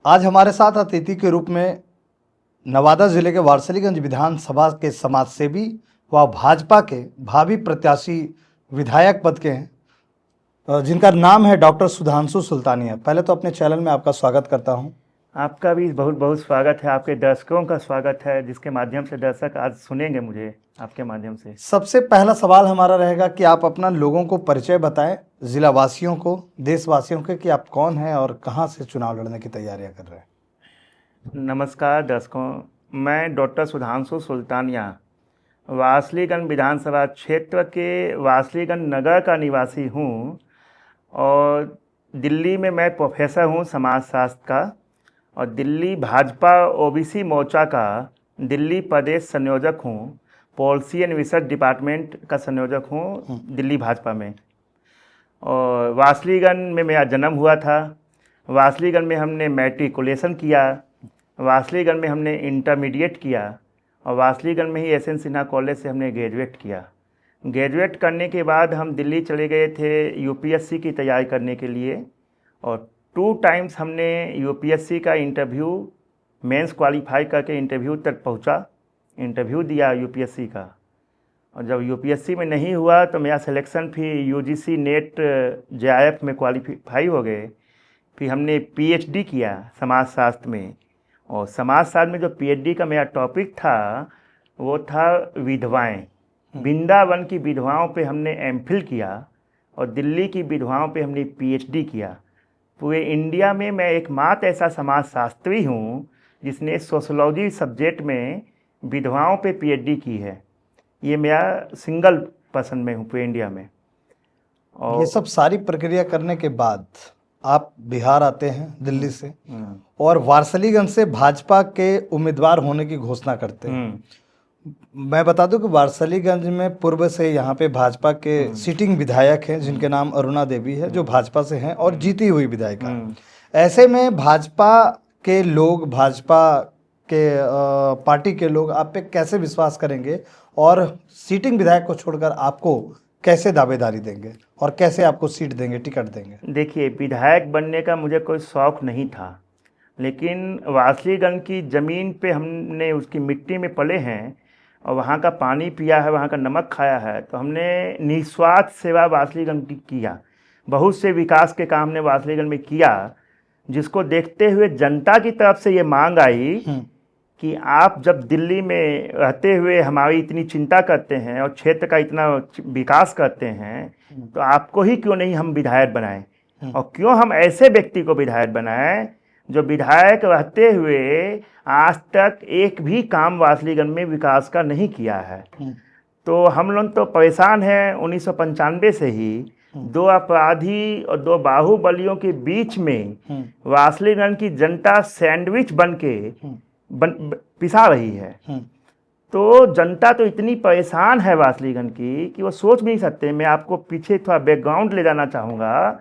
आज हमारे साथ अतिथि के रूप में नवादा जिले के वारसलीगंज विधानसभा के समाजसेवी व भाजपा के भावी प्रत्याशी विधायक पद के हैं, जिनका नाम है डॉक्टर सुधांशु सुल्तानिया। पहले तो अपने चैनल में आपका स्वागत करता हूं। आपका भी बहुत बहुत स्वागत है। आपके दर्शकों का स्वागत है, जिसके माध्यम से दर्शक आज सुनेंगे मुझे आपके माध्यम से। सबसे पहला सवाल हमारा रहेगा कि आप अपना लोगों को परिचय बताएं, जिला वासियों को, देशवासियों के, कि आप कौन हैं और कहां से चुनाव लड़ने की तैयारियां कर रहे हैं। नमस्कार दर्शकों, मैं डॉक्टर सुधांशु सुल्तानिया वारसलीगंज विधानसभा क्षेत्र के वारसलीगंज नगर का निवासी हूँ और दिल्ली में मैं प्रोफेसर हूँ समाजशास्त्र का, और दिल्ली भाजपा ओबीसी मोर्चा का दिल्ली प्रदेश संयोजक हूँ। पॉलिसी एंड रिसर्च डिपार्टमेंट का संयोजक हूँ दिल्ली भाजपा में। और वारसलीगंज में मेरा जन्म हुआ था। वारसलीगंज में हमने मैट्रिकुलेशन किया, वारसलीगंज में हमने इंटरमीडिएट किया और वारसलीगंज में ही एस.एन. सिन्हा कॉलेज से हमने ग्रेजुएट किया। ग्रेजुएट करने के बाद हम दिल्ली चले गए थे यूपीएससी की तैयारी करने के लिए, और 2 टाइम्स हमने यूपीएससी का इंटरव्यू मेंस क्वालिफाई करके इंटरव्यू तक पहुंचा, इंटरव्यू दिया यूपीएससी का। और जब यूपीएससी में नहीं हुआ तो मेरा सिलेक्शन फिर यूजीसी नेट जेआईएफ में क्वालिफाई हो गए। फिर हमने पीएचडी किया समाजशास्त्र में, और समाजशास्त्र में जो पीएचडी का मेरा टॉपिक था वो था विधवाएं। वृंदावन की विधवाओं पे हमने एमफिल किया और दिल्ली की विधवाओं पे हमने पीएचडी किया। पूरे इंडिया में मैं एकमात्र ऐसा समाजशास्त्री हूँ जिसने सोशोलॉजी सब्जेक्ट में विधवाओं पे पीएचडी की है। ये मेरा सिंगल पर्सन में हूँ पूरे इंडिया में। और ये सब सारी प्रक्रिया करने के बाद आप बिहार आते हैं दिल्ली से और वारसलीगंज से भाजपा के उम्मीदवार होने की घोषणा करते हैं। मैं बता दूं कि वारसलीगंज में पूर्व से यहाँ पे भाजपा के सिटिंग विधायक हैं जिनके नाम अरुणा देवी है, जो भाजपा से हैं और जीती हुई विधायिका हैं। ऐसे में भाजपा के लोग, भाजपा के पार्टी के लोग आप पे कैसे विश्वास करेंगे और सीटिंग विधायक को छोड़कर आपको कैसे दावेदारी देंगे और कैसे आपको सीट देंगे, टिकट देंगे? देखिए, विधायक बनने का मुझे कोई शौक़ नहीं था, लेकिन वारसलीगंज की ज़मीन पे हमने उसकी मिट्टी में पले हैं और वहाँ का पानी पिया है, वहाँ का नमक खाया है, तो हमने निस्वार्थ सेवा वारसलीगंज की किया। बहुत से विकास के काम ने वारसलीगंज में किया, जिसको देखते हुए जनता की तरफ से ये मांग आई कि आप जब दिल्ली में रहते हुए हमारी इतनी चिंता करते हैं और क्षेत्र का इतना विकास करते हैं, तो आपको ही क्यों नहीं हम विधायक बनाएं, और क्यों हम ऐसे व्यक्ति को विधायक बनाएं जो विधायक रहते हुए आज तक एक भी काम वारसलीगंज में विकास का नहीं किया है। तो हम लोग तो परेशान हैं 1995 से ही। 2 अपराधी और 2 बाहुबलियों के बीच में वारसलीगंज की जनता सैंडविच बन के पिसा रही है। तो जनता तो इतनी परेशान है वारसलीगंज की कि वो सोच भी नहीं सकते। मैं आपको पीछे थोड़ा बैकग्राउंड ले जाना चाहूँगा।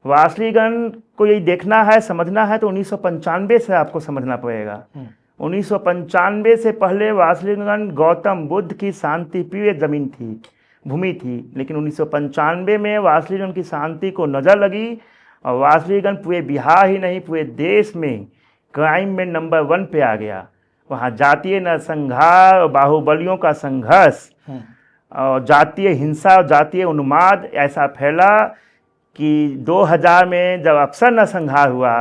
वारसलीगंज को यही देखना है, समझना है तो 1995 से आपको समझना पड़ेगा। 1995 से पहले वारसलीगंज गौतम बुद्ध की शांति प्रिय जमीन थी, भूमि थी, लेकिन 1995 में वारसलीगंज की शांति को नज़र लगी और वारसलीगंज पूरे बिहार ही नहीं पूरे देश में क्राइम में नंबर 1 पे आ गया। वहाँ जातीय नरसंहार और बाहुबलियों का संघर्ष और जातीय हिंसा और जातीय उन्माद ऐसा फैला कि 2000 में जब अफसर नरसंहार हुआ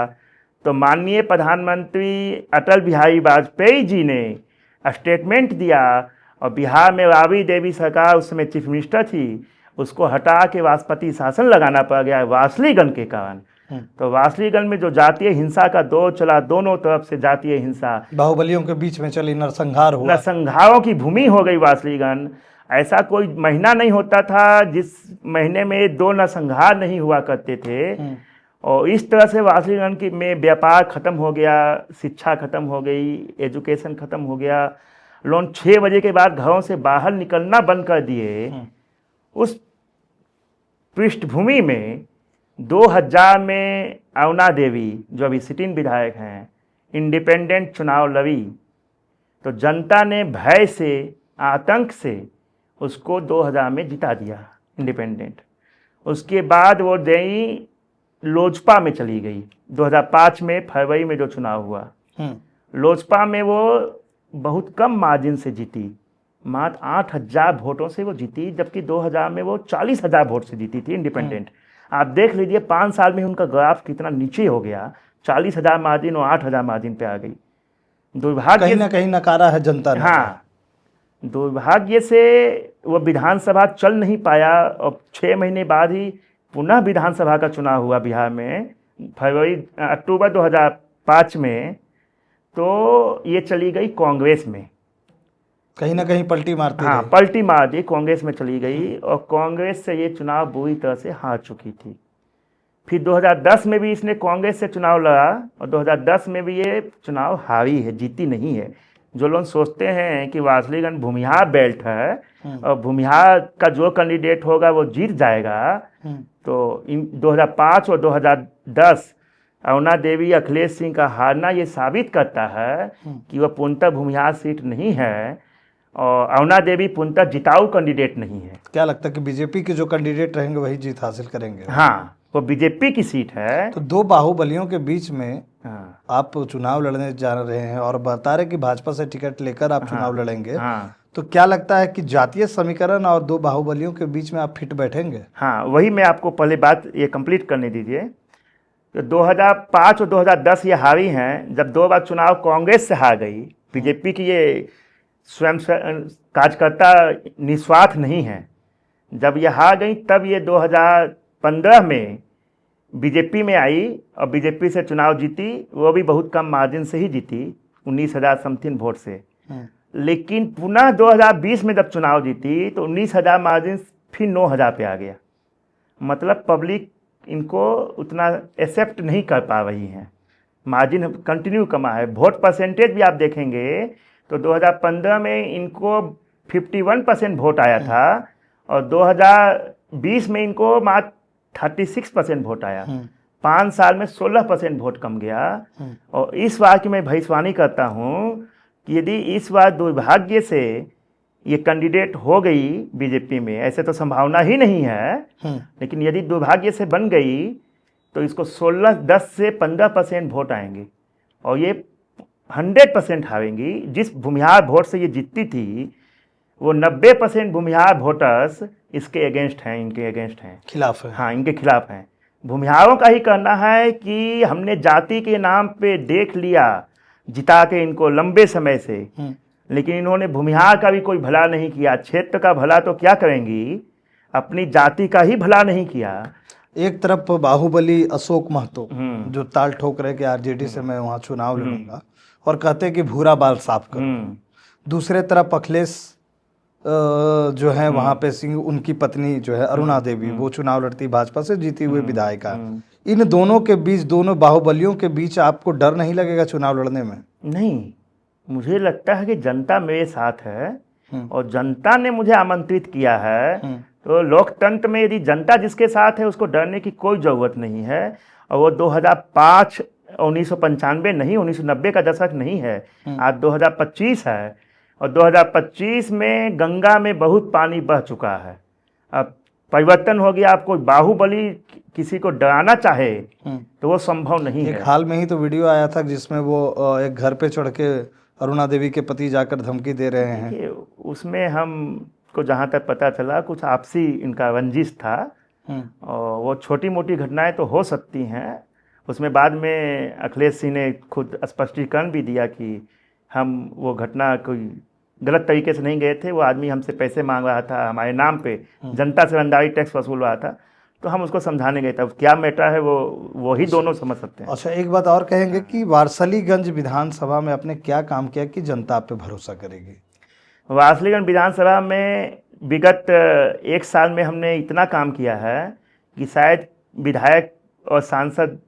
तो माननीय प्रधानमंत्री अटल बिहारी वाजपेयी जी ने स्टेटमेंट दिया, और बिहार में राबड़ी देवी सरकार उस समय चीफ मिनिस्टर थी, उसको हटा के राष्ट्रपति शासन लगाना पड़ गया वारसलीगंज के कारण। तो वारसलीगंज में जो जातीय हिंसा का दौर चला, दोनों तरफ से जातीय हिंसा, बाहुबलियों के बीच में चली, नरसंहार हुआ, नरसंहारों की भूमि हो गई वारसलीगंज। ऐसा कोई महीना नहीं होता था जिस महीने में 2 नरसंहार नहीं हुआ करते थे। और इस तरह से वारसलीगंज की में व्यापार ख़त्म हो गया, शिक्षा ख़त्म हो गई, एजुकेशन ख़त्म हो गया। लोग 6 बजे के बाद घरों से बाहर निकलना बंद कर दिए। उस पृष्ठभूमि में 2000 में अरुणा देवी, जो अभी सिटिंग विधायक हैं, इंडिपेंडेंट चुनाव लड़ी, तो जनता ने भय से, आतंक से उसको 2000 में जिता दिया इंडिपेंडेंट। उसके बाद वो गई लोजपा में चली गई 2005 में फरवरी में जो चुनाव हुआ। लोजपा में वो बहुत कम मार्जिन से जीती, मात्र 8,000 वोटों से वो जीती, जबकि 2000 में वो 40,000 वोट से जीती थी इंडिपेंडेंट। आप देख लीजिए 5 साल में उनका ग्राफ कितना नीचे हो गया, 40,000 मार्जिन और 8,000 मार्जिन पे आ गई। दुर्भाग्य कहीं ना कहीं नकारा है जनता ने। हाँ, दुर्भाग्य से वो विधानसभा चल नहीं पाया और 6 महीने बाद ही पुनः विधानसभा का चुनाव हुआ बिहार में अक्टूबर 2005 में, तो ये चली गई कांग्रेस में। कहीं ना कहीं पलटी मारती हाँ, रही। पलटी मार दी, कांग्रेस में चली गई और कांग्रेस से ये चुनाव बुरी तरह से हार चुकी थी। फिर 2010 में भी इसने कांग्रेस से चुनाव लड़ा और 2010 में भी ये चुनाव हारी है, जीती नहीं है। जो लोग सोचते हैं कि वारसलीगंज भूमिहार बेल्ट है और भूमिहार का जो कैंडिडेट होगा वो जीत जाएगा, तो इन 2005 और 2010 अरुणा देवी अखिलेश सिंह का हारना ये साबित करता है कि वह पूर्णतः भूमिहार सीट नहीं है और अरुणा देवी पूर्णतः जिताऊ कैंडिडेट नहीं है। क्या लगता है कि बीजेपी के जो कैंडिडेट रहेंगे वही जीत हासिल करेंगे? हाँ, वो बीजेपी की सीट है। तो दो बाहुबलियों के बीच में हाँ, आप चुनाव लड़ने जा रहे हैं और बता रहे कि भाजपा से टिकट लेकर आप चुनाव लड़ेंगे। हाँ, तो क्या लगता है कि जातीय समीकरण और दो बाहुबलियों के बीच में आप फिट बैठेंगे? हाँ, वही मैं आपको पहले बात ये कंप्लीट करने दीजिए। तो 2005 और 2010 ये हारी हैं, जब 2 बार चुनाव कांग्रेस से हार गई। बीजेपी की ये स्वयं कार्यकर्ता निस्वार्थ नहीं है। जब ये हार गई तब ये 2015 में बीजेपी में आई और बीजेपी से चुनाव जीती, वो भी बहुत कम मार्जिन से ही जीती, 19,000 समथिंग वोट से। लेकिन पुनः 2020 में जब चुनाव जीती तो 19,000 मार्जिन फिर 9,000 पे आ गया। मतलब पब्लिक इनको उतना एक्सेप्ट नहीं कर पा रही है, मार्जिन कंटिन्यू कमा है। वोट परसेंटेज भी आप देखेंगे तो 2015 में इनको 51% वोट आया था और 2020 में इनको मात्र 36% वोट आया। 5 साल में 16% वोट कम गया। और इस बार की मैं भविष्यवाणी करता हूँ कि यदि इस बार दुर्भाग्य से ये कैंडिडेट हो गई बीजेपी में, ऐसे तो संभावना ही नहीं है, लेकिन यदि दुर्भाग्य से बन गई तो इसको 10 से 15% वोट आएंगे और ये 100% हारेंगी। जिस भूमिहार वोट से ये जीतती थी वो 90% भूमिहार वोटर्स इसके अगेंस्ट हैं, इनके अगेंस्ट हैं, खिलाफ है। हाँ, इनके खिलाफ हैं। भूमिहारों का ही कहना है कि हमने जाति के नाम पे देख लिया जिता के इनको लंबे समय से, लेकिन इन्होंने भूमिहार का भी कोई भला नहीं किया। क्षेत्र का भला तो क्या करेंगी, अपनी जाति का ही भला नहीं किया। एक तरफ बाहुबली अशोक महतो जो ताल ठोक रहे कि आरजेडी से मैं वहां चुनाव लड़ूंगा और कहते कि भूरा बाल साफ करूं। दूसरे तरफ अखिलेश जो है वहां पे सिंह, उनकी पत्नी जो है अरुणा देवी, वो चुनाव लड़ती भाजपा से, जीती हुई विधायिका। इन दोनों के बीच, दोनों बाहुबलियों के बीच आपको डर नहीं लगेगा चुनाव लड़ने में? नहीं, मुझे लगता है कि जनता मेरे साथ है और जनता ने मुझे आमंत्रित किया है। तो लोकतंत्र में यदि जनता जिसके साथ है उसको डरने की कोई ज़रूरत नहीं है। और वो 2005 1995 नहीं, 1990 का दशक नहीं है, आज 2025 है और 2025 में गंगा में बहुत पानी बह चुका है। अब परिवर्तन हो गया। आप कोई बाहुबली किसी को डराना चाहे तो वो संभव नहीं है। एक हाल में ही तो वीडियो आया था जिसमें वो एक घर पे चढ़ के अरुणा देवी के पति जाकर धमकी दे रहे हैं। उसमें हमको जहाँ तक पता चला कुछ आपसी इनका रंजिश था और वो छोटी मोटी घटनाएं तो हो सकती हैं। उसमें बाद में अखिलेश सिंह ने खुद स्पष्टीकरण भी दिया कि हम वो घटना कोई गलत तरीके से नहीं गए थे, वो आदमी हमसे पैसे मांग रहा था हमारे नाम पे, जनता से रंगदारी टैक्स वसूल रहा था, तो हम उसको समझाने गए थे। क्या मैटर है वो ही दोनों समझ सकते हैं। अच्छा, एक बात और कहेंगे कि वारसलीगंज विधानसभा में आपने क्या काम किया कि जनता आप पे भरोसा करेगी? वारसलीगंज विधानसभा में विगत 1 साल में हमने इतना काम किया है कि शायद विधायक और सांसद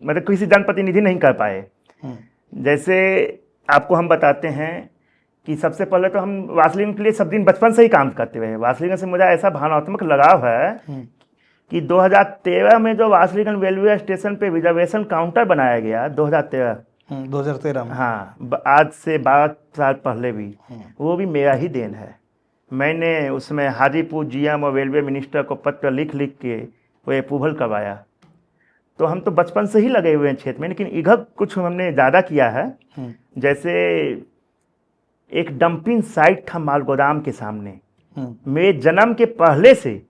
मतलब किसी जनप्रतिनिधि नहीं कर पाए। जैसे आपको हम बताते हैं कि सबसे पहले तो हम वारसलीगंज के लिए सब दिन बचपन से ही काम करते हुए। वारसलीगंज से मुझे ऐसा भावनात्मक लगाव है कि 2013 में जो वारसलीगंज रेलवे स्टेशन पे रिजर्वेशन काउंटर बनाया गया 2013 में, हाँ, आज से 12 साल पहले भी, वो भी मेरा ही देन है। मैंने उसमें हाजीपुर जीएम और रेलवे मिनिस्टर को पत्र लिख के वो अप्रूवल करवाया। तो हम तो बचपन से ही लगे हुए हैं क्षेत्र में, लेकिन इधर कुछ हमने ज़्यादा किया है। जैसे एक डंपिंग साइट था मालगोदाम के सामने, मेरे जन्म के पहले से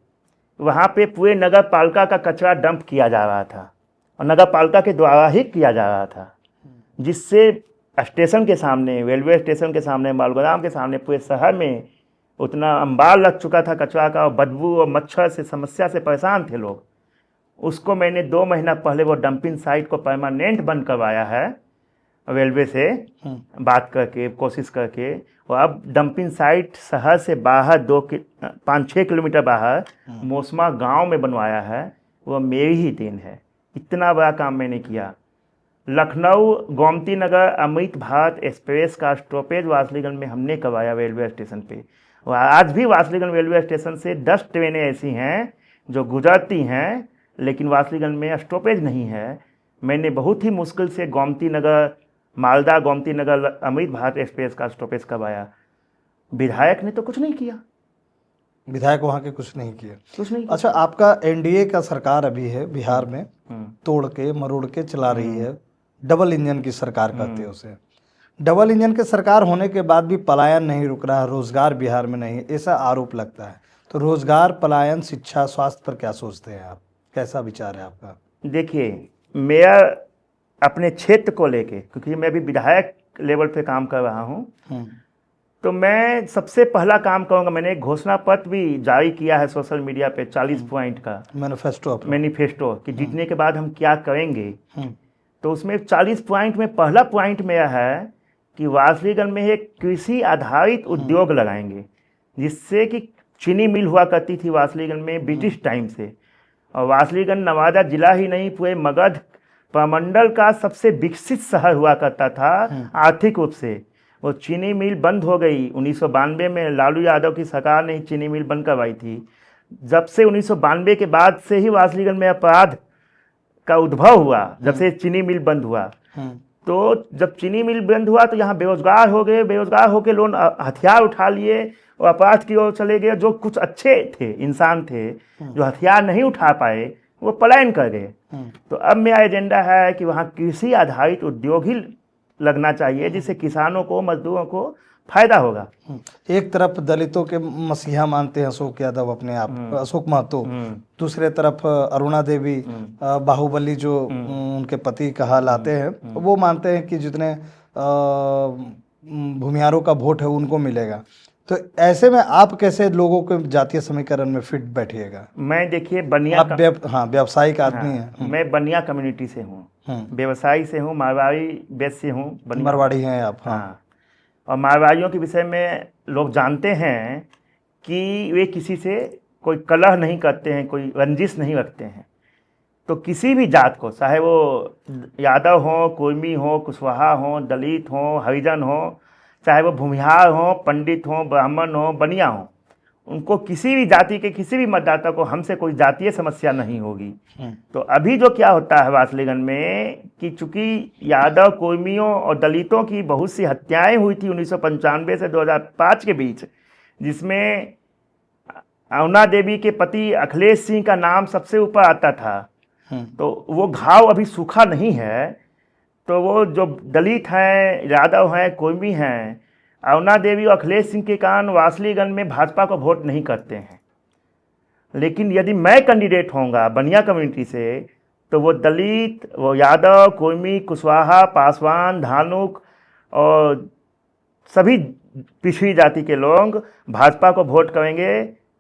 वहाँ पे पूरे नगर पालिका का कचरा डंप किया जा रहा था और नगर पालिका के द्वारा ही किया जा रहा था, जिससे स्टेशन के सामने, रेलवे स्टेशन के सामने, मालगोदाम के सामने पूरे शहर में उतना अंबार लग चुका था कचरा का, और बदबू और मच्छर से समस्या से परेशान थे लोग। उसको मैंने 2 महीना पहले वो डंपिंग साइट को परमानेंट बंद करवाया है रेलवे से बात करके, कोशिश करके। और अब डंपिंग साइट शहर से बाहर 5-6 किलोमीटर बाहर मोसमा गांव में बनवाया है। वो मेरी ही देन है, इतना बड़ा काम मैंने किया। लखनऊ गोमती नगर अमृत भारत एक्सप्रेस का स्टॉपेज वासलीगंज में हमने करवाया रेलवे स्टेशन पे। और आज भी वासलीगंज रेलवे स्टेशन से 10 ट्रेनें ऐसी हैं जो गुजरती हैं, लेकिन वासलीगंज में स्टॉपेज नहीं है। मैंने बहुत ही मुश्किल से गोमती नगर, मालदा गोमती नगर अमृत भारत एक्सप्रेस का स्टॉपेज करवाया। विधायक ने तो कुछ नहीं किया, विधायक वहाँ के कुछ नहीं किए। कुछ नहीं। अच्छा, आपका एनडीए का सरकार अभी है बिहार में, तोड़ के मरोड़ के चला रही है, डबल इंजन की सरकार कहते हैं उसे। डबल इंजन की सरकार होने के बाद भी पलायन नहीं रुक रहा, रोजगार बिहार में नहीं, ऐसा आरोप लगता है। तो रोजगार, पलायन, शिक्षा, स्वास्थ्य पर क्या सोचते हैं आप, कैसा विचार है आपका? देखिए, मेरा अपने क्षेत्र को लेके, क्योंकि मैं भी विधायक लेवल पे काम कर रहा हूँ, तो मैं सबसे पहला काम करूँगा, मैंने एक घोषणा पत्र भी जारी किया है सोशल मीडिया पे 40 पॉइंट का मैनिफेस्टो कि जीतने के बाद हम क्या करेंगे। तो उसमें 40 पॉइंट में पहला पॉइंट मेरा है कि वासलीगंज में एक कृषि आधारित उद्योग लगाएंगे, जिससे कि चीनी मिल हुआ करती थी वासलीगंज में ब्रिटिश टाइम से, और वासलीगंज नवादा जिला ही नहीं पूरे मगध प्रमंडल का सबसे विकसित शहर हुआ करता था आर्थिक रूप से। वो चीनी मिल बंद हो गई 1992 में, लालू यादव की सरकार ने ही चीनी मिल बंद करवाई थी। जब से 1992 के बाद से ही वासलीगंज में अपराध का उद्भव हुआ, जब से चीनी मिल बंद हुआ। तो जब चीनी मिल बंद हुआ तो यहाँ बेरोजगार हो गए, बेरोजगार होकर लोग हथियार उठा लिए और अपराध की ओर चले गए। जो कुछ अच्छे थे, इंसान थे, जो हथियार नहीं उठा पाए, वो पलायन कर गए। तो अब मेरा एजेंडा है कि वहाँ कृषि आधारित उद्योग ही लगना चाहिए, जिससे किसानों को, मजदूरों को फायदा होगा। एक तरफ दलितों के मसीहा मानते हैं अशोक यादव अपने आप, अशोक महतो, दूसरे तरफ अरुणा देवी, बाहुबली जो उनके पति कहा लाते हैं, वो मानते हैं कि जितने भूमिहारों का वोट है उनको मिलेगा। तो ऐसे में आप कैसे लोगों के जातीय समीकरण में फिट बैठिएगा? मैं देखिए बनिया व्यावसायिक आदमी है। मैं बनिया कम्युनिटी से हूँ, व्यवसायी से हूँ, मारवाड़ी बेस से हूँ। मारवाड़ी हैं आप? हाँ। और मारवाड़ियों के विषय में लोग जानते हैं कि वे किसी से कोई कलह नहीं करते हैं, कोई रंजिश नहीं रखते हैं। तो किसी भी जात को, चाहे वो यादव हो, कुर्मी हो, कुशवाहा हो, दलित हो, हरिजन हो, चाहे वो भूमिहार हो, पंडित हो, ब्राह्मण हो, बनिया हो, उनको किसी भी जाति के किसी भी मतदाता को हमसे कोई जातीय समस्या नहीं होगी। तो अभी जो क्या होता है वासलीगंज में कि चूंकि यादव, कुर्मियों और दलितों की बहुत सी हत्याएं हुई थी 1995 से 2005 के बीच, जिसमें अरुणा देवी के पति अखिलेश सिंह का नाम सबसे ऊपर आता था। तो वो घाव अभी सूखा नहीं है। तो वो जो दलित हैं, यादव हैं, कुर्मी हैं, अरुणा देवी और अखिलेश सिंह के कारण वासलीगंज में भाजपा को वोट नहीं करते हैं। लेकिन यदि मैं कैंडिडेट होऊंगा बनिया कम्युनिटी से, तो वो दलित, वो यादव, कुर्मी, कुशवाहा, पासवान, धानुक और सभी पिछड़ी जाति के लोग भाजपा को वोट करेंगे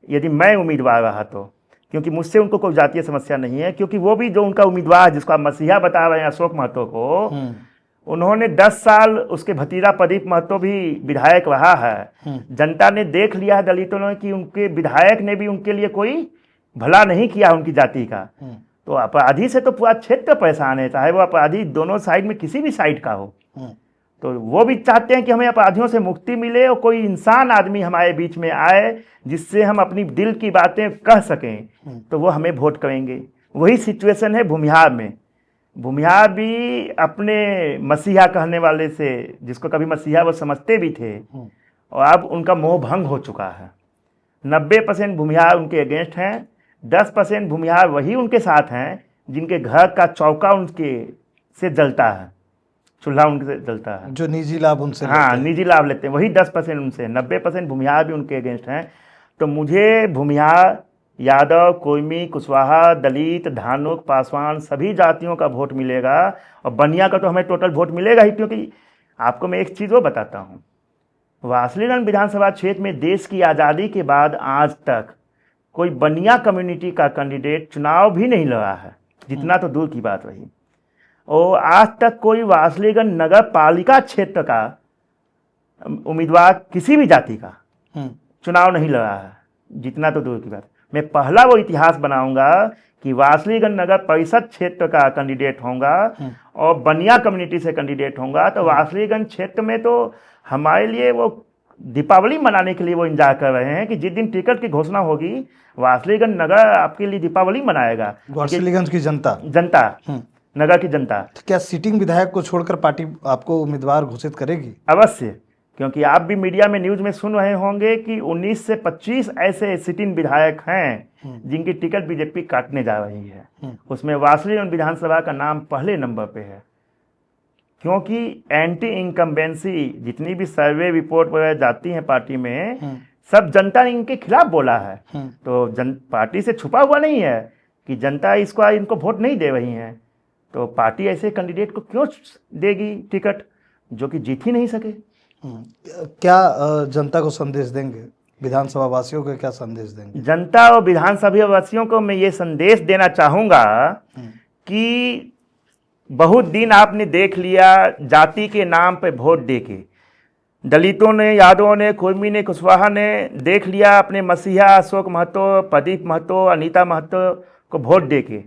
यदि मैं उम्मीदवार रहा तो, क्योंकि मुझसे उनको कोई जातीय समस्या नहीं है। क्योंकि वो भी जो उनका उम्मीदवार जिसको आप मसीहा बता रहे हैं अशोक महतो को, उन्होंने 10 साल, उसके भतीजा प्रदीप महतो भी विधायक रहा है। जनता ने देख लिया है, दलितों ने, कि उनके विधायक ने भी उनके लिए कोई भला नहीं किया उनकी जाति का। तो अपराधी से तो पूरा क्षेत्र परेशान है, चाहे वो अपराधी दोनों साइड में किसी भी साइड का हो। तो वो भी चाहते हैं कि हमें अपराधियों से मुक्ति मिले और कोई इंसान आदमी हमारे बीच में आए जिससे हम अपनी दिल की बातें कह सकें, तो वो हमें वोट करेंगे। वही सिचुएशन है भूमिहार में। भूमिहार भी अपने मसीहा कहने वाले से, जिसको कभी मसीहा वो समझते भी थे, और अब उनका मोह भंग हो चुका है। 90% भूमिहार उनके अगेंस्ट हैं, 10% भूमिहार वही उनके साथ हैं जिनके घर का चौका उनके से जलता है, चूल्हा उनसे जलता है, जो निजी लाभ उनसे हाँ लेते हैं। निजी लाभ लेते हैं, वही 10% उनसे, 90% भूमिहार भी उनके अगेंस्ट हैं। तो मुझे भूमिहार, यादव, कोइमी, कुशवाहा, दलित, धानुक, पासवान सभी जातियों का वोट मिलेगा, और बनिया का तो हमें टोटल वोट मिलेगा ही। क्योंकि आपको मैं एक चीज़ वो बताता हूँ, वासलीगंज विधानसभा क्षेत्र में देश की आज़ादी के बाद आज तक कोई बनिया कम्युनिटी का कैंडिडेट चुनाव भी नहीं लड़ा है, जितना तो दूर की बात रही। और आज तक कोई वासलीगंज नगर पालिका क्षेत्र का उम्मीदवार किसी भी जाति का चुनाव नहीं लड़ा है, जितना तो दूर की बात। मैं पहला वो इतिहास बनाऊंगा कि वासलीगंज नगर परिषद क्षेत्र का कैंडिडेट होगा और बनिया कम्युनिटी से कैंडिडेट होगा। तो वासलीगंज क्षेत्र में तो हमारे लिए वो दीपावली मनाने के लिए वो इंतजार कर रहे हैं कि जिस दिन टिकट की घोषणा होगी, वासलीगंज नगर आपके लिए दीपावली मनाएगा। वासलीगंज की जनता नगर की जनता। तो क्या सिटिंग विधायक को छोड़कर पार्टी आपको उम्मीदवार घोषित करेगी? अवश्य, क्योंकि आप भी मीडिया में न्यूज में सुन रहे होंगे कि 19 से 25 ऐसे सिटिंग विधायक हैं जिनकी टिकट बीजेपी काटने जा रही है। उसमें वासलीगंज विधानसभा का नाम पहले नंबर पे है, क्योंकि एंटी इनकम्बेंसी जितनी भी सर्वे रिपोर्ट वगैरह जाती हैं पार्टी में, सब जनता ने इनके खिलाफ बोला है। तो पार्टी से छुपा हुआ नहीं है कि जनता इनको वोट नहीं दे रही है, तो पार्टी ऐसे कैंडिडेट को क्यों देगी टिकट जो कि जीत ही नहीं सके। क्या जनता को संदेश देंगे, विधानसभा वासियों को क्या संदेश देंगे? जनता और विधानसभा वासियों को मैं ये संदेश देना चाहूँगा कि बहुत दिन आपने देख लिया जाति के नाम पे वोट देके, दलितों ने, यादवों ने, कोइमी ने, कुशवाहा ने देख लिया अपने मसीहा अशोक महतो, प्रदीप महतो, अनीता महतो को वोट देके,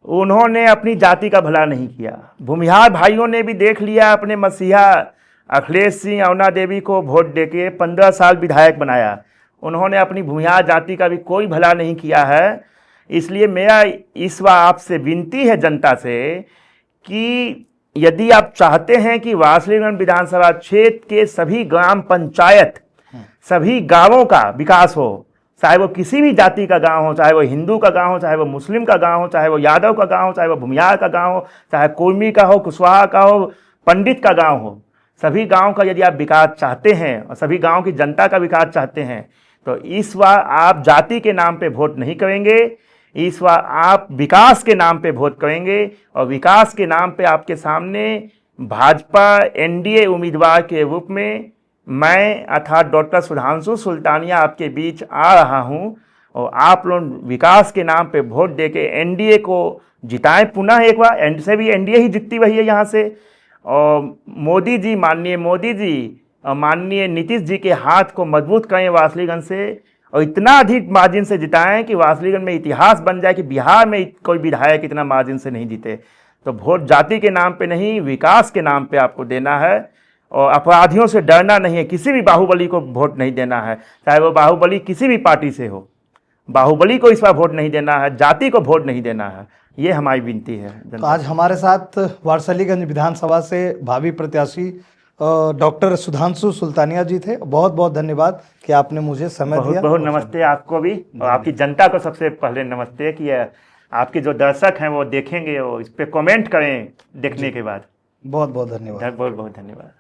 उन्होंने अपनी जाति का भला नहीं किया। भूमिहार भाइयों ने भी देख लिया अपने मसीहा अखिलेश सिंह, अवना देवी को वोट देके 15 साल विधायक बनाया, उन्होंने अपनी भूमिहार जाति का भी कोई भला नहीं किया है। इसलिए मेरा इस बार आपसे विनती है जनता से कि यदि आप चाहते हैं कि वासलीगंज विधानसभा क्षेत्र के सभी ग्राम पंचायत, सभी गांवों का विकास हो, चाहे वो किसी भी जाति का गांव हो, चाहे वो हिंदू का गांव हो, चाहे वो मुस्लिम का गांव हो, चाहे वो यादव का गांव हो, चाहे वो भूमिहार का गांव हो, चाहे कोइमी का हो, कुशवाहा का हो, पंडित का गांव हो, सभी गांव का यदि आप विकास चाहते हैं और सभी गांव की जनता का विकास चाहते हैं, तो इस बार आप जाति के नाम पे वोट नहीं करेंगे, इस बार आप विकास के नाम पे वोट करेंगे। और विकास के नाम पे आपके सामने भाजपा एनडीए उम्मीदवार के रूप में मैं अर्थात डॉक्टर सुधांशु सुल्तानिया आपके बीच आ रहा हूं, और आप लोग विकास के नाम पे वोट देके एनडीए को जिताएं पुनः एक बार। एंड से भी एनडीए ही जीतती रही है यहाँ से, और मोदी जी, माननीय मोदी जी और माननीय नीतीश जी के हाथ को मजबूत करें वासलीगंज से, और इतना अधिक मार्जिन से जिताएं कि वासलीगंज में इतिहास बन जाए कि बिहार में कोई विधायक इतना मार्जिन से नहीं जीते। तो वोट जाति के नाम पे नहीं, विकास के नाम पे आपको देना है, और अपराधियों से डरना नहीं है। किसी भी बाहुबली को वोट नहीं देना है, चाहे वो बाहुबली किसी भी पार्टी से हो, बाहुबली को इस बार वोट नहीं देना है, जाति को वोट नहीं देना है। ये हमारी विनती है। तो आज हमारे साथ वारसलीगंज विधानसभा से भावी प्रत्याशी डॉक्टर सुधांशु सुल्तानिया जी थे। बहुत बहुत धन्यवाद कि आपने मुझे समय दिया। बहुत नमस्ते आपको भी, और आपकी जनता को सबसे पहले नमस्ते कि आपके जो दर्शक हैं वो देखेंगे, वो इस पर कमेंट करें देखने के बाद। बहुत बहुत धन्यवाद। बहुत बहुत धन्यवाद।